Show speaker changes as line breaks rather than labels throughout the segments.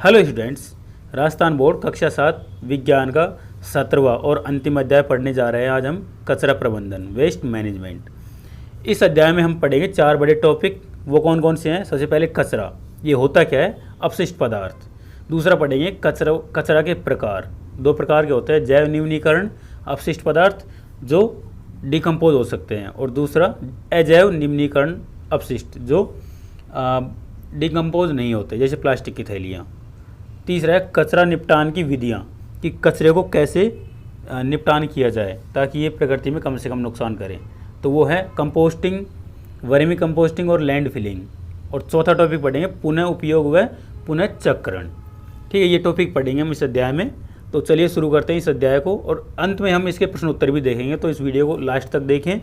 Hello students, Rajasthan board कक्षा 7 विज्ञान का 17वां और अंतिम अध्याय पढ़ने जा रहे हैं। आज हम कचरा प्रबंधन, वेस्ट मैनेजमेंट। इस अध्याय में हम पढ़ेंगे 4 बड़े टॉपिक। वो कौन कौन से हैं? सबसे पहले कचरा, ये होता क्या है? अपशिष्ट पदार्थ। दूसरा पढ़ेंगे कचरा के प्रकार। 2 प्रकार के होते हैं, जैव निम्नीकरण अपशिष्ट पदार्थ जो डिकम्पोज हो सकते हैं, और दूसरा अजैव निम्नीकरण अपशिष्ट जो डिकम्पोज नहीं होते, जैसे प्लास्टिक की थैलियाँ। तीसरा है कचरा निपटान की विधियाँ, कि कचरे को कैसे निपटान किया जाए ताकि ये प्रकृति में कम से कम नुकसान करें। तो वो है कंपोस्टिंग, वर्मी कंपोस्टिंग और लैंड फिलिंग। और चौथा टॉपिक पढ़ेंगे पुनः उपयोग व पुनः चक्रण। ठीक है, ये टॉपिक पढ़ेंगे हम इस अध्याय में। तो चलिए शुरू करते हैं इस अध्याय को, और अंत में हम इसके प्रश्न उत्तर भी देखेंगे। तो इस वीडियो को लास्ट तक देखें।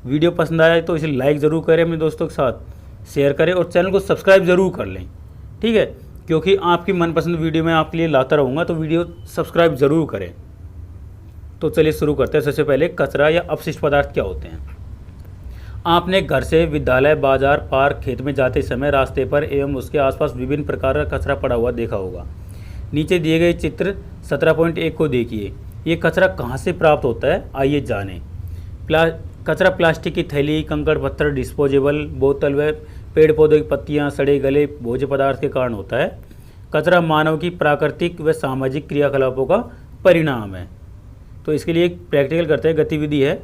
वीडियो पसंद आए तो इसे लाइक ज़रूर करें, अपने दोस्तों के साथ शेयर करें और चैनल को सब्सक्राइब ज़रूर कर लें। ठीक है, क्योंकि आपकी मनपसंद वीडियो मैं आपके लिए लाता रहूँगा, तो वीडियो सब्सक्राइब ज़रूर करें। तो चलिए शुरू करते हैं। सबसे पहले कचरा या अपशिष्ट पदार्थ क्या होते हैं? आपने घर से विद्यालय, बाजार, पार्क, खेत में जाते समय रास्ते पर एवं उसके आसपास विभिन्न प्रकार का कचरा पड़ा हुआ देखा होगा। नीचे दिए गए चित्र 17.1 को देखिए। ये कचरा कहाँ से प्राप्त होता है, आइए जानें। कचरा प्लास्टिक की थैली, कंकड़ पत्थर, डिस्पोजेबल बोतल व पेड़ पौधों की पत्तियां, सड़े गले भोज्य पदार्थ के कारण होता है। कचरा मानव की प्राकृतिक व सामाजिक क्रियाकलापों का परिणाम है। तो इसके लिए एक प्रैक्टिकल करते हैं, गतिविधि है।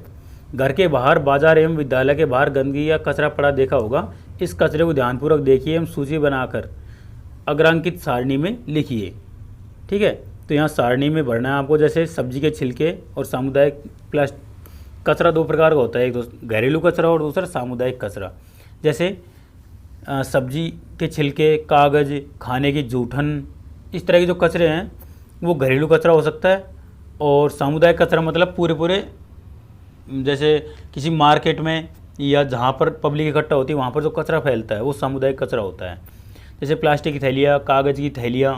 घर के बाहर, बाजार एवं विद्यालय के बाहर गंदगी या कचरा पड़ा देखा होगा। इस कचरे को ध्यानपूर्वक देखिए एवं सूची बनाकर अग्रांकित सारणी में लिखिए। ठीक है, तो यहाँ सारणी में भरना है आपको, जैसे सब्जी के छिलके और सामुदायिक प्लास्टिक। कचरा 2 प्रकार का होता है, एक तो घरेलू कचरा और दूसरा सामुदायिक कचरा। जैसे सब्जी के छिलके, कागज़, खाने की जूठन, इस तरह के जो कचरे हैं वो घरेलू कचरा हो सकता है। और सामुदायिक कचरा मतलब पूरे जैसे किसी मार्केट में या जहाँ पर पब्लिक इकट्ठा होती है वहाँ पर जो कचरा फैलता है वो सामुदायिक कचरा होता है। जैसे प्लास्टिक की थैलियाँ, कागज़ की थैलियाँ।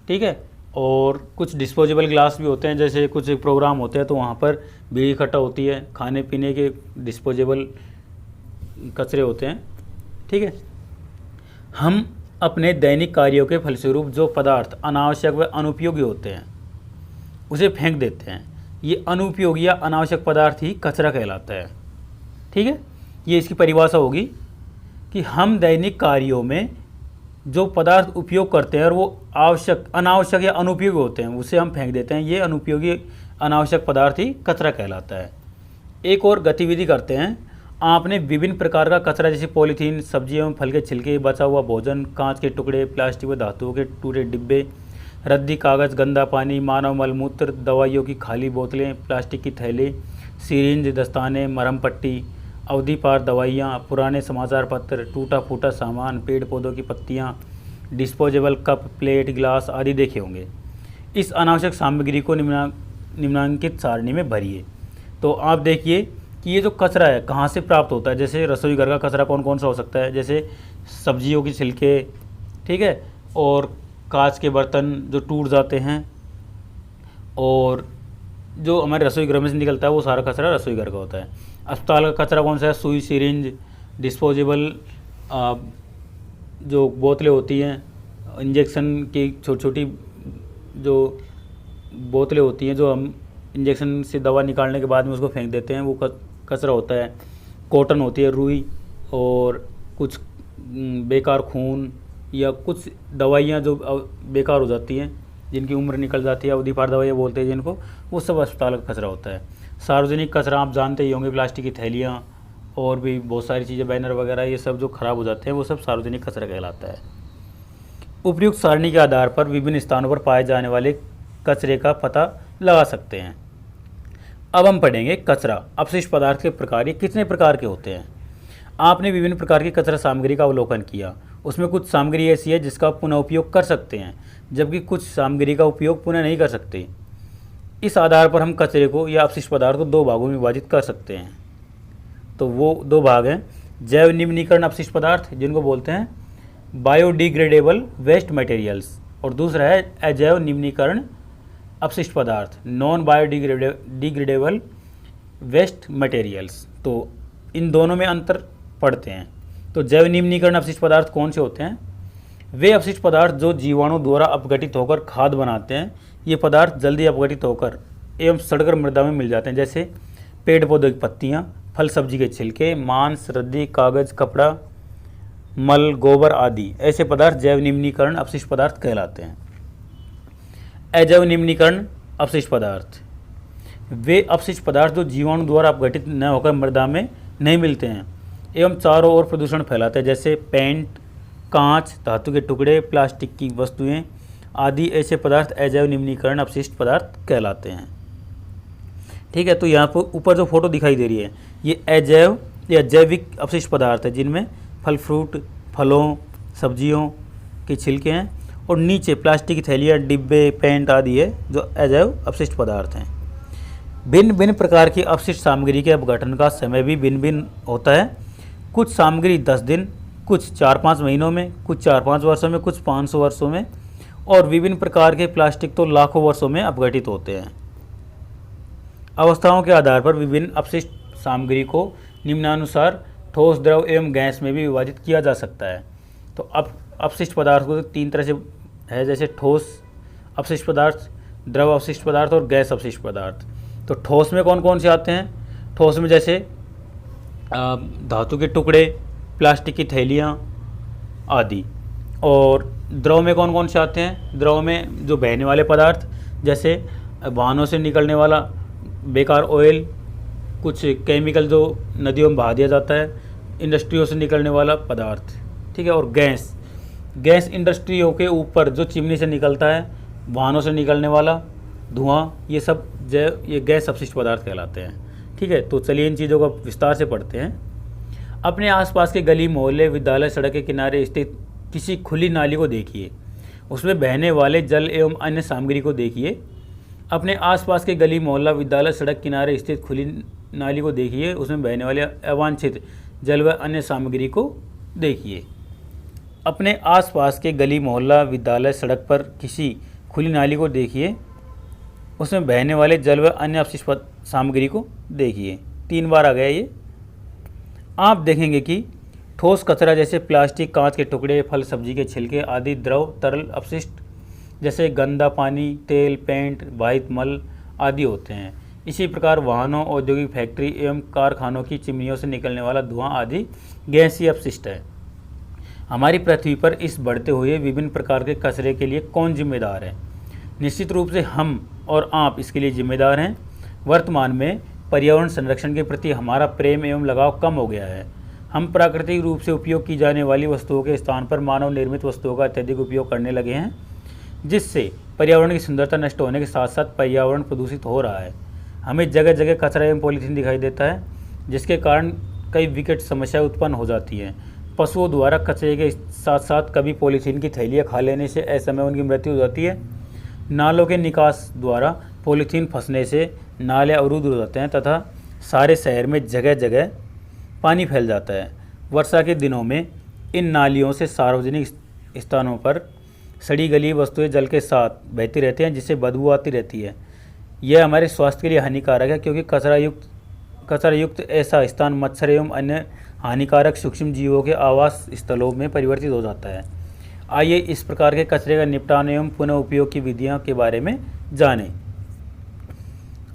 ठीक है, और कुछ डिस्पोजेबल ग्लास भी होते हैं, जैसे कुछ प्रोग्राम होते हैं तो वहाँ पर भीड़ इकट्ठा होती है, खाने पीने के डिस्पोजेबल कचरे होते हैं। ठीक है, हम अपने दैनिक कार्यों के फलस्वरूप जो पदार्थ अनावश्यक व अनुपयोगी होते हैं उसे फेंक देते हैं। ये अनुपयोगी या अनावश्यक पदार्थ ही कचरा कहलाता है। ठीक है, ये इसकी परिभाषा होगी कि हम दैनिक कार्यों में जो पदार्थ उपयोग करते हैं और वो अनावश्यक या अनुपयोगी होते हैं उसे हम फेंक देते हैं। ये अनुपयोगी अनावश्यक पदार्थ ही कचरा कहलाता है। एक और गतिविधि करते हैं। आपने विभिन्न प्रकार का कचरा, जैसे पॉलीथीन, सब्जी एवं फल के छिलके, बचा हुआ भोजन, कांच के टुकड़े, प्लास्टिक व धातुओं के टूटे डिब्बे, रद्दी कागज़, गंदा पानी, मानव मलमूत्र, दवाइयों की खाली बोतलें, प्लास्टिक की थैले, सिरिंज, दस्ताने, मरहम पट्टी, अवधि पार दवाइयाँ, पुराने समाचार पत्र, टूटा फूटा सामान, पेड़ पौधों की पत्तियाँ, डिस्पोजेबल कप, प्लेट, गिलास आदि देखे होंगे। इस अनावश्यक सामग्री को निम्नांकित सारणी में भरिए। तो आप देखिए कि ये जो कचरा है कहाँ से प्राप्त होता है। जैसे रसोई घर का कचरा कौन कौन सा हो सकता है, जैसे सब्जियों के छिलके, ठीक है, और कांच के बर्तन जो टूट जाते हैं, और जो हमारे रसोई घर में से निकलता है वो सारा कचरा रसोई घर का होता है। अस्पताल का कचरा कौन सा है, सुई, सिरिंज, डिस्पोजेबल जो बोतलें होती हैं, इंजेक्शन की छोटी छोटी जो बोतलें होती हैं जो हम इंजेक्शन से दवा निकालने के बाद में उसको फेंक देते हैं, वो कचरा होता है। कॉटन होती है, रुई, और कुछ बेकार खून या कुछ दवाइयाँ जो बेकार हो जाती हैं, जिनकी उम्र निकल जाती है, अवधि पार दवाइयाँ बोलते हैं जिनको, वो सब अस्पताल का कचरा होता है। सार्वजनिक कचरा आप जानते ही होंगे, प्लास्टिक की थैलियाँ और भी बहुत सारी चीज़ें, बैनर वगैरह, ये सब जो ख़राब हो जाते हैं वो सब सार्वजनिक कचरा कहलाता है। उपयुक्त सारणी के आधार पर विभिन्न स्थानों पर पाए जाने वाले कचरे का पता लगा सकते हैं। अब हम पढ़ेंगे कचरा अपशिष्ट पदार्थ के प्रकार। ये कितने प्रकार के होते हैं? आपने विभिन्न प्रकार की कचरा सामग्री का अवलोकन किया। उसमें कुछ सामग्री ऐसी है जिसका पुनः उपयोग कर सकते हैं, जबकि कुछ सामग्री का उपयोग पुनः नहीं कर सकते। इस आधार पर हम कचरे को या अपशिष्ट पदार्थ को 2 भागों में विभाजित कर सकते हैं। तो वो 2 भाग हैं, जैव निम्नीकरण अपशिष्ट पदार्थ जिनको बोलते हैं बायोडिग्रेडेबल वेस्ट मटेरियल्स, और दूसरा है अजैव निम्नीकरण अपशिष्ट पदार्थ, नॉन बायोडिग्रेडेबल वेस्ट मटेरियल्स। तो इन दोनों में अंतर पढ़ते हैं। तो जैव निम्नीकरण अपशिष्ट पदार्थ कौन से होते हैं? वे अपशिष्ट पदार्थ जो जीवाणु द्वारा अपघटित होकर खाद बनाते हैं, ये पदार्थ जल्दी अपघटित होकर एवं सड़कर मृदा में मिल जाते हैं, जैसे पेड़ पौधों की पत्तियाँ, फल सब्जी के छिलके, मांस, रद्दी, कागज, कपड़ा, मल, गोबर आदि। ऐसे पदार्थ जैव निम्नीकरण अपशिष्ट पदार्थ कहलाते हैं। अजैव निम्नीकरण अपशिष्ट पदार्थ वे अपशिष्ट पदार्थ जो जीवाणु द्वारा अपघटित न होकर मृदा में नहीं मिलते हैं एवं चारों ओर प्रदूषण फैलाते हैं, जैसे पेंट, कांच, धातु के टुकड़े, प्लास्टिक की वस्तुएं आदि। ऐसे पदार्थ अजैव निम्नीकरण अपशिष्ट पदार्थ कहलाते हैं। ठीक है, तो यहाँ पर ऊपर जो फोटो दिखाई दे रही है ये अजैव या जैविक अपशिष्ट पदार्थ है, जिनमें फल फ्रूट, फलों, सब्जियों के छिलके हैं, और नीचे प्लास्टिक की थैलियाँ, डिब्बे, पेंट आदि है जो अजैव अपशिष्ट पदार्थ हैं। भिन्न भिन्न प्रकार की अपशिष्ट सामग्री के अपघटन का समय भी भिन्न भिन्न होता है। कुछ सामग्री 10 दिन, कुछ 4-5 महीनों में, कुछ 4-5 वर्षों में, कुछ 500 वर्षों में, और विभिन्न प्रकार के प्लास्टिक तो लाखों वर्षों में अपघटित होते हैं। अवस्थाओं के आधार पर विभिन्न अपशिष्ट सामग्री को निम्नानुसार ठोस, द्रव एवं गैस में भी विभाजित किया जा सकता है। तो अब अपशिष्ट पदार्थ को 3 तरह से है, जैसे ठोस अपशिष्ट पदार्थ, द्रव अपशिष्ट पदार्थ और गैस अपशिष्ट पदार्थ। तो ठोस में कौन कौन से आते हैं? ठोस में जैसे धातु के टुकड़े, प्लास्टिक की थैलियाँ आदि। और द्रव में कौन कौन से आते हैं? द्रव में जो बहने वाले पदार्थ, जैसे वाहनों से निकलने वाला बेकार ऑयल, कुछ केमिकल जो नदियों में बहा दिया जाता है, इंडस्ट्रियों से निकलने वाला पदार्थ। ठीक है, और गैस, गैस इंडस्ट्रियों के ऊपर जो चिमनी से निकलता है, वाहनों से निकलने वाला धुआं, ये सब ये गैस अपशिष्ट पदार्थ कहलाते हैं। ठीक है, तो चलिए इन चीज़ों को विस्तार से पढ़ते हैं। अपने आसपास के गली, मोहल्ले, विद्यालय, सड़क के किनारे स्थित किसी खुली नाली को देखिए, उसमें बहने वाले जल एवं अन्य सामग्री को देखिए। अपने आसपास के गली, मोहल्ला, विद्यालय, सड़क किनारे स्थित खुली नाली को देखिए, उसमें बहने वाले अवांछित जल व अन्य सामग्री को देखिए। अपने आसपास के गली, मोहल्ला, विद्यालय, सड़क पर किसी खुली नाली को देखिए, उसमें बहने वाले जल व अन्य अपशिष्ट सामग्री को देखिए। 3 बार आ गया ये। आप देखेंगे कि ठोस कचरा जैसे प्लास्टिक, कांच के टुकड़े, फल सब्जी के छिलके आदि द्रव तरल अपशिष्ट जैसे गंदा पानी, तेल, पेंट, वाहित मल आदि होते हैं। इसी प्रकार वाहनों, औद्योगिक फैक्ट्री एवं कारखानों की चिमनियों से निकलने वाला धुआं आदि गैसीय अपशिष्ट है। हमारी पृथ्वी पर इस बढ़ते हुए विभिन्न प्रकार के कचरे के लिए कौन जिम्मेदार है? निश्चित रूप से हम और आप इसके लिए जिम्मेदार हैं। वर्तमान में पर्यावरण संरक्षण के प्रति हमारा प्रेम एवं लगाव कम हो गया है। हम प्राकृतिक रूप से उपयोग की जाने वाली वस्तुओं के स्थान पर मानव निर्मित वस्तुओं का अत्यधिक उपयोग करने लगे हैं, जिससे पर्यावरण की सुंदरता नष्ट होने के साथ साथ पर्यावरण प्रदूषित हो रहा है। हमें जगह जगह कचरा एवं पॉलीथीन दिखाई देता है, जिसके कारण कई विकट समस्याएं उत्पन्न हो जाती हैं। पशुओं द्वारा कचरे के साथ साथ कभी पॉलीथीन की थैलियाँ खा लेने से असमय उनकी मृत्यु हो जाती है। नालों के निकास द्वारा पॉलीथीन फंसने से नाले अवरुद्ध हो जाते हैं तथा सारे शहर में जगह जगह पानी फैल जाता है। वर्षा के दिनों में इन नालियों से सार्वजनिक स्थानों पर सड़ी गली वस्तुएं जल के साथ बहती रहती हैं, जिससे बदबू आती रहती है। यह हमारे स्वास्थ्य के लिए हानिकारक है, क्योंकि कचरा युक्त ऐसा स्थान मच्छर एवं अन्य हानिकारक सूक्ष्म जीवों के आवास स्थलों में परिवर्तित हो जाता है। आइए इस प्रकार के कचरे का निपटान एवं पुनः उपयोग की विधियों के बारे में जानें।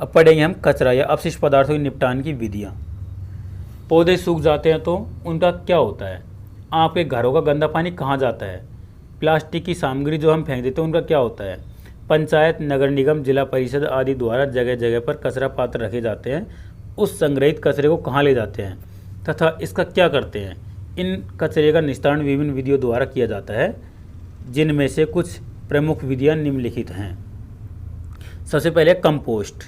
अब पढ़ेंगे हम कचरा या अपशिष्ट पदार्थों के निपटान की विधियाँ। पौधे सूख जाते हैं तो उनका क्या होता है? आपके घरों का गंदा पानी कहाँ जाता है? प्लास्टिक की सामग्री जो हम फेंक देते हैं उनका क्या होता है? पंचायत, नगर निगम, जिला परिषद आदि द्वारा जगह जगह पर कचरा पात्र रखे जाते हैं। उस संग्रहित कचरे को कहाँ ले जाते हैं तथा इसका क्या करते हैं? इन कचरे का निस्तारण विभिन्न विधियों द्वारा किया जाता है, जिनमें से कुछ प्रमुख विधियाँ निम्नलिखित हैं। सबसे पहले कंपोस्ट।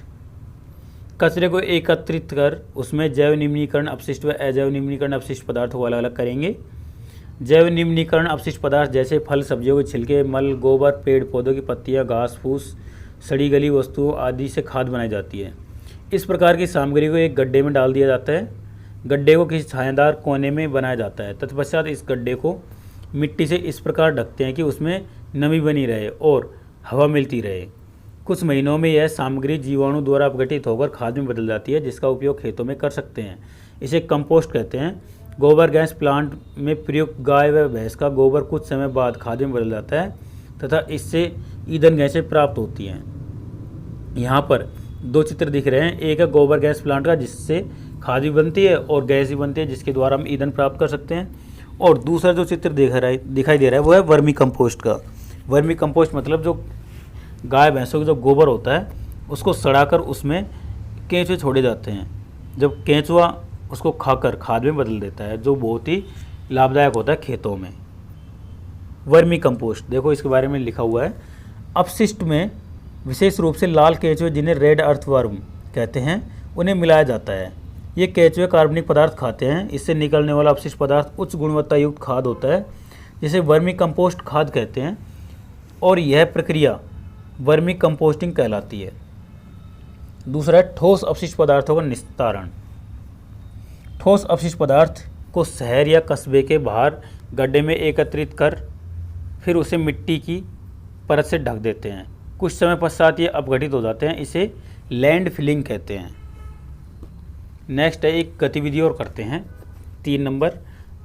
कचरे को एकत्रित कर उसमें जैव निम्नीकरण अपशिष्ट व अजैव निम्नीकरण अपशिष्ट पदार्थों को अलग अलग करेंगे। जैव निम्नीकरण अपशिष्ट पदार्थ जैसे फल सब्जियों के छिलके, मल, गोबर, पेड़ पौधों की पत्तियां, घास फूस, सड़ी गली वस्तुओं आदि से खाद बनाई जाती है। इस प्रकार की सामग्री को एक गड्ढे में डाल दिया जाता है। गड्ढे को किसी छायादार कोने में बनाया जाता है। तत्पश्चात इस गड्ढे को मिट्टी से इस प्रकार ढकते हैं कि उसमें नमी बनी रहे और हवा मिलती रहे। कुछ महीनों में यह सामग्री जीवाणु द्वारा अपघटित होकर खाद में बदल जाती है, जिसका उपयोग खेतों में कर सकते हैं। इसे कंपोस्ट कहते हैं। गोबर गैस प्लांट में प्रयुक्त गाय व भैंस का गोबर कुछ समय बाद खाद में बदल जाता है तथा इससे ईंधन गैसें प्राप्त होती हैं। यहाँ पर दो चित्र दिख रहे हैं, एक है गोबर गैस प्लांट का जिससे खाद भी बनती है और गैस भी बनती है जिसके द्वारा हम ईंधन प्राप्त कर सकते हैं, और दूसरा जो चित्र दिखाई दे रहा है वो है वर्मी कंपोस्ट का। वर्मी कंपोस्ट मतलब जो गाय भैंसों का जो गोबर होता है उसको सड़ाकर उसमें केंचुए छोड़े जाते हैं। जब केंचुआ उसको खाकर खाद में बदल देता है जो बहुत ही लाभदायक होता है खेतों में। वर्मी कंपोस्ट देखो इसके बारे में लिखा हुआ है, अपशिष्ट में विशेष रूप से लाल केंचुए जिन्हें रेड अर्थवर्म कहते हैं उन्हें मिलाया जाता है। ये केंचुए कार्बनिक पदार्थ खाते हैं, इससे निकलने वाला अपशिष्ट पदार्थ उच्च गुणवत्ता युक्त खाद होता है जिसे वर्मी कंपोस्ट खाद कहते हैं, और यह प्रक्रिया वर्मी कंपोस्टिंग कहलाती है। दूसरा है ठोस अपशिष्ट पदार्थों का निस्तारण। ठोस अपशिष्ट पदार्थ को शहर या कस्बे के बाहर गड्ढे में एकत्रित कर फिर उसे मिट्टी की परत से ढक देते हैं। कुछ समय पश्चात ये अपघटित हो जाते हैं, इसे लैंड फिलिंग कहते हैं। नेक्स्ट है एक गतिविधि और करते हैं 3 नंबर,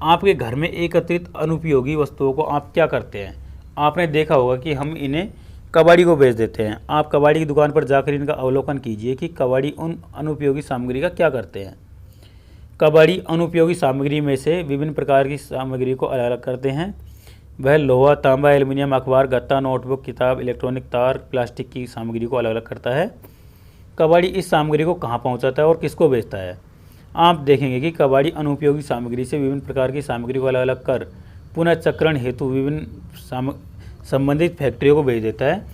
आपके घर में एकत्रित अनुपयोगी वस्तुओं को आप क्या करते हैं। आपने देखा होगा कि हम इन्हें कबाड़ी को बेच देते हैं। आप कबाड़ी की दुकान पर जाकर इनका अवलोकन कीजिए कि कबाड़ी उन अनुपयोगी सामग्री का क्या करते हैं। कबाड़ी अनुपयोगी सामग्री में से विभिन्न प्रकार की सामग्री को अलग अलग करते हैं। वह लोहा, तांबा, एल्युमिनियम, अखबार, गत्ता, नोटबुक, किताब, इलेक्ट्रॉनिक तार, प्लास्टिक की सामग्री को अलग अलग करता है। कबाड़ी इस सामग्री को कहाँ पहुँचाता है और किसको बेचता है। आप देखेंगे कि कबाड़ी अनुपयोगी सामग्री से विभिन्न प्रकार की सामग्री को अलग अलग कर पुनः चक्रण हेतु विभिन्न संबंधित फैक्ट्रियों को भेज देता है,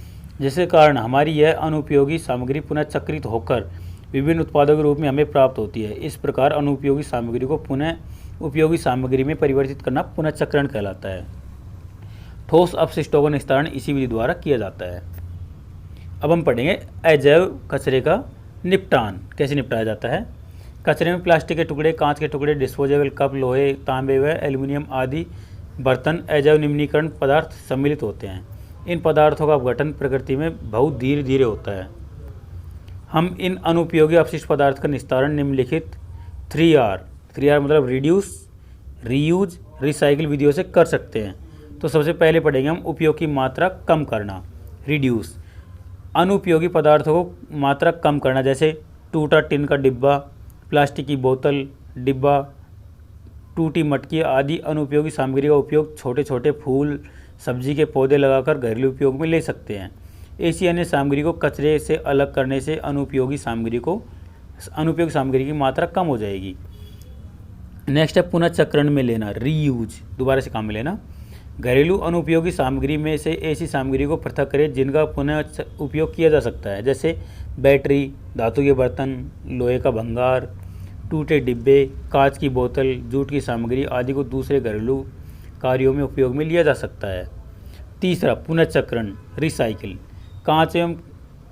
जिसके कारण हमारी यह अनुपयोगी सामग्री पुनः चक्रित होकर विभिन्न उत्पादों के रूप में हमें प्राप्त होती है। इस प्रकार अनुपयोगी सामग्री को पुनः उपयोगी सामग्री में परिवर्तित करना पुनः चक्रण कहलाता है। ठोस अपशिष्टों का निस्तारण इसी विधि द्वारा किया जाता है। अब हम पढ़ेंगे अजैव कचरे का निपटान कैसे निपटाया जाता है। कचरे में प्लास्टिक के टुकड़े, कांच के टुकड़े, डिस्पोजेबल कप, लोहे, तांबे व एल्युमिनियम आदि बर्तन अजैव निम्नीकरण पदार्थ सम्मिलित होते हैं। इन पदार्थों का अपघटन प्रकृति में बहुत धीरे धीरे होता है। हम इन अनुपयोगी अपशिष्ट पदार्थ का निस्तारण निम्नलिखित 3R मतलब रिड्यूस, रीयूज, रिसाइकिल विधियों से कर सकते हैं। तो सबसे पहले पढ़ेंगे हम उपयोग की मात्रा कम करना, रिड्यूस। अनुपयोगी पदार्थों को मात्रा कम करना, जैसे टूटा टिन का डिब्बा, प्लास्टिक की बोतल, डिब्बा, टूटी मटकी आदि अनुपयोगी सामग्री का उपयोग छोटे छोटे फूल, सब्जी के पौधे लगाकर घरेलू उपयोग में ले सकते हैं। ऐसी अन्य सामग्री को कचरे से अलग करने से अनुपयोगी सामग्री की मात्रा कम हो जाएगी। नेक्स्ट है पुनः चक्रण में लेना, रीयूज, दोबारा से काम में लेना। घरेलू अनुपयोगी सामग्री में से ऐसी सामग्री को पृथक करें जिनका पुनः उपयोग किया जा सकता है, जैसे बैटरी, धातु के बर्तन, लोहे का भंगार, टूटे डिब्बे, कांच की बोतल, जूट की सामग्री आदि को दूसरे घरेलू कार्यों में उपयोग में लिया जा सकता है। तीसरा पुनः चक्रण, रिसाइकिल। कांच एवं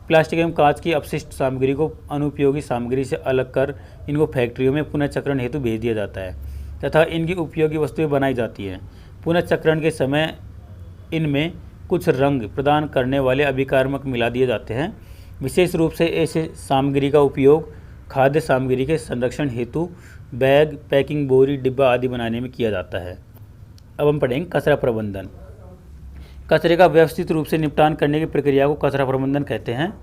प्लास्टिक एवं कांच की अपशिष्ट सामग्री को अनुपयोगी सामग्री से अलग कर इनको फैक्ट्रियों में पुनः चक्रण हेतु भेज दिया जाता है तथा इनकी उपयोगी वस्तुएं बनाई जाती हैं। पुनः चक्रण के समय इनमें कुछ रंग प्रदान करने वाले अभिकारक मिला दिए जाते हैं। विशेष रूप से ऐसे सामग्री का उपयोग खाद्य सामग्री के संरक्षण हेतु बैग, पैकिंग बोरी, डिब्बा आदि बनाने में किया जाता है। अब हम पढ़ेंगे कचरा प्रबंधन। कचरे का व्यवस्थित रूप से निपटान करने की प्रक्रिया को कचरा प्रबंधन कहते हैं।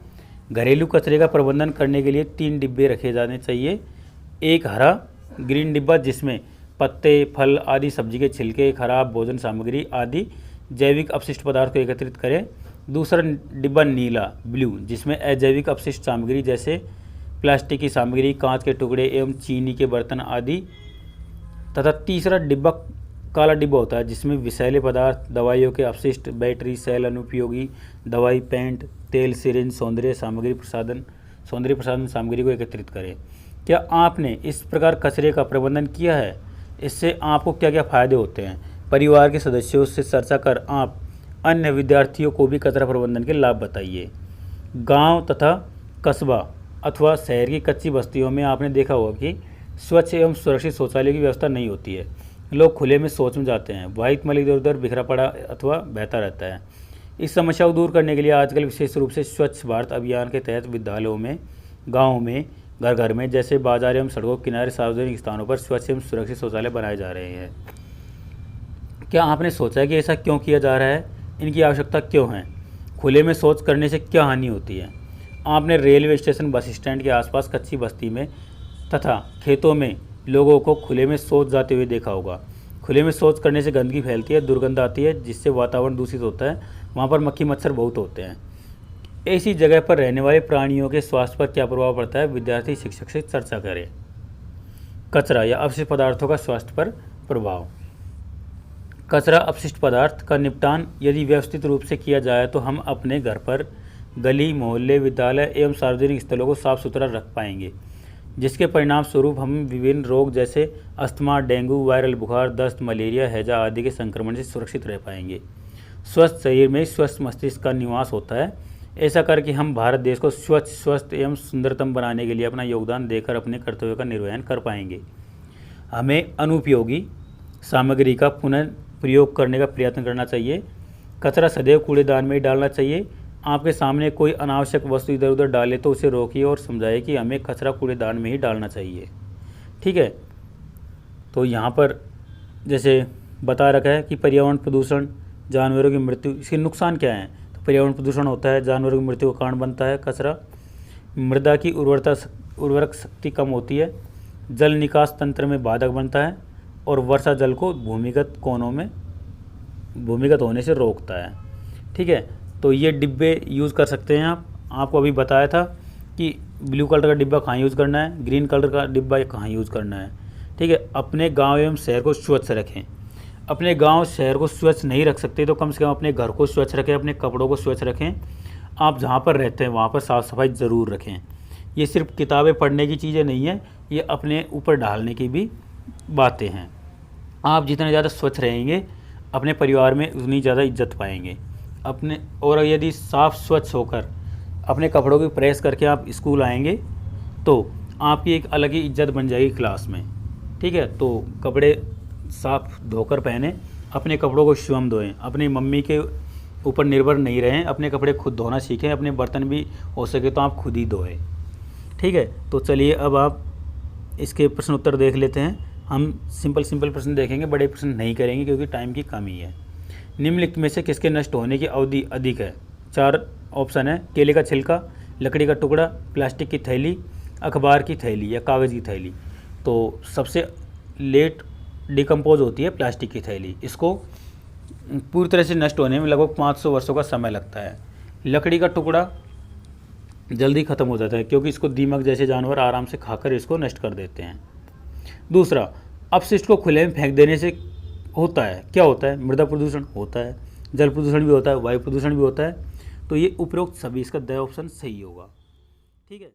घरेलू कचरे का प्रबंधन करने के लिए 3 डिब्बे रखे जाने चाहिए। एक हरा ग्रीन डिब्बा जिसमें पत्ते, फल आदि, सब्जी के छिलके, खराब भोजन सामग्री आदि जैविक अपशिष्ट पदार्थ को एकत्रित करें। दूसरा डिब्बा नीला, ब्लू, जिसमें अजैविक अपशिष्ट सामग्री जैसे प्लास्टिक की सामग्री, कांच के टुकड़े एवं चीनी के बर्तन आदि, तथा तीसरा डिब्बा काला डिब्बा होता है जिसमें विषैले पदार्थ, दवाइयों के अपशिष्ट, बैटरी, सेल, अनुपयोगी दवाई, पेंट, तेल, सिरिंज, सौंदर्य प्रसाधन सामग्री को एकत्रित करें। क्या आपने इस प्रकार कचरे का प्रबंधन किया है? इससे आपको क्या क्या फ़ायदे होते हैं? परिवार के सदस्यों से चर्चा कर आप अन्य विद्यार्थियों को भी कचरा प्रबंधन के लाभ बताइए। गांव तथा कस्बा अथवा शहर की कच्ची बस्तियों में आपने देखा होगा कि स्वच्छ एवं सुरक्षित शौचालय की व्यवस्था नहीं होती है। लोग खुले में शौच में जाते हैं, वाहित मल इधर उधर बिखरा पड़ा अथवा बहता रहता है। इस समस्या को दूर करने के लिए आजकल विशेष रूप से स्वच्छ भारत अभियान के तहत विद्यालयों में, गाँव में घर घर में, जैसे बाजार एवं सड़कों के किनारे सार्वजनिक स्थानों पर स्वच्छ एवं सुरक्षित शौचालय बनाए जा रहे हैं। क्या आपने सोचा है कि ऐसा क्यों किया जा रहा है? इनकी आवश्यकता क्यों है? खुले में शौच करने से क्या हानि होती है? आपने रेलवे स्टेशन, बस स्टैंड के आसपास, कच्ची बस्ती में तथा खेतों में लोगों को खुले में शौच जाते हुए देखा होगा। खुले में शौच करने से गंदगी फैलती है, दुर्गंध आती है, जिससे वातावरण दूषित होता है। वहाँ पर मक्खी मच्छर बहुत होते हैं। ऐसी जगह पर रहने वाले प्राणियों के स्वास्थ्य पर क्या प्रभाव पड़ता है? विद्यार्थी शिक्षक से चर्चा करें। कचरा या अपशिष्ट पदार्थों का स्वास्थ्य पर प्रभाव। कचरा अपशिष्ट पदार्थ का निपटान यदि व्यवस्थित रूप से किया जाए तो हम अपने घर पर, गली मोहल्ले, विद्यालय एवं सार्वजनिक स्थलों को साफ सुथरा रख पाएंगे, जिसके परिणाम स्वरूप हम विभिन्न रोग जैसे अस्थमा, डेंगू, वायरल बुखार, दस्त, मलेरिया, हैजा आदि के संक्रमण से सुरक्षित रह पाएंगे। स्वस्थ शरीर में स्वस्थ मस्तिष्क का निवास होता है। ऐसा करके हम भारत देश को स्वच्छ, स्वस्थ एवं सुंदरतम बनाने के लिए अपना योगदान देकर अपने कर्तव्यों का निर्वहन कर पाएंगे। हमें अनुपयोगी सामग्री का पुनः प्रयोग करने का प्रयत्न करना चाहिए। कचरा सदैव कूड़ेदान में ही डालना चाहिए। आपके सामने कोई अनावश्यक वस्तु इधर उधर डाले तो उसे रोकिए और समझाइए कि हमें कचरा कूड़ेदान में ही डालना चाहिए। ठीक है। तो यहाँ पर जैसे बता रखा है कि पर्यावरण प्रदूषण, जानवरों की मृत्यु, इसके नुकसान क्या हैं? तो पर्यावरण प्रदूषण होता है, जानवरों की मृत्यु का कारण बनता है कचरा। मृदा की उर्वरक शक्ति कम होती है, जल निकास तंत्र में बाधक बनता है और वर्षा जल को भूमिगत होने से रोकता है। ठीक है। तो ये डिब्बे यूज़ कर सकते हैं आप। आपको अभी बताया था कि ब्लू कलर का डिब्बा कहाँ यूज़ करना है, ग्रीन कलर का डिब्बा कहाँ यूज़ करना है। ठीक है। अपने गांव एवं शहर को स्वच्छ रखें। अपने गांव शहर को स्वच्छ नहीं रख सकते तो कम से कम अपने घर को स्वच्छ रखें, अपने कपड़ों को स्वच्छ रखें। आप जहाँ पर रहते हैं वहाँ पर साफ़ सफाई ज़रूर रखें। ये सिर्फ किताबें पढ़ने की चीज़ें नहीं है, ये अपने ऊपर डालने की भी बातें हैं। आप जितने ज़्यादा स्वच्छ रहेंगे अपने परिवार में उतनी ज़्यादा इज्जत पाएंगे और यदि साफ़ स्वच्छ होकर अपने कपड़ों की प्रेस करके आप स्कूल आएंगे तो आपकी एक अलग ही इज्जत बन जाएगी क्लास में। ठीक है। तो कपड़े साफ धोकर पहने, अपने कपड़ों को स्वयं धोएं, अपनी मम्मी के ऊपर निर्भर नहीं रहें, अपने कपड़े खुद धोना सीखें, अपने बर्तन भी हो सके तो आप खुद ही धोएं। ठीक है। तो चलिए अब आप इसके प्रश्न उत्तर देख लेते हैं। हम सिंपल प्रश्न देखेंगे, बड़े प्रश्न नहीं करेंगे क्योंकि टाइम की कमी है। निम्नलिखित में से किसके नष्ट होने की अवधि अधिक है? 4 ऑप्शन है। केले का छिलका, लकड़ी का टुकड़ा, प्लास्टिक की थैली, अखबार की थैली या कागज़ की थैली। तो सबसे लेट डिकम्पोज होती है प्लास्टिक की थैली। इसको पूरी तरह से नष्ट होने में लगभग 500 वर्षों का समय लगता है। लकड़ी का टुकड़ा जल्दी ख़त्म हो जाता है क्योंकि इसको दीमक जैसे जानवर आराम से खाकर इसको नष्ट कर देते हैं। दूसरा, अपशिष्ट को खुले में फेंक देने से होता है क्या होता है? मृदा प्रदूषण होता है, जल प्रदूषण भी होता है, वायु प्रदूषण भी होता है। तो ये उपरोक्त सभी, इसका द ऑप्शन सही होगा। ठीक है।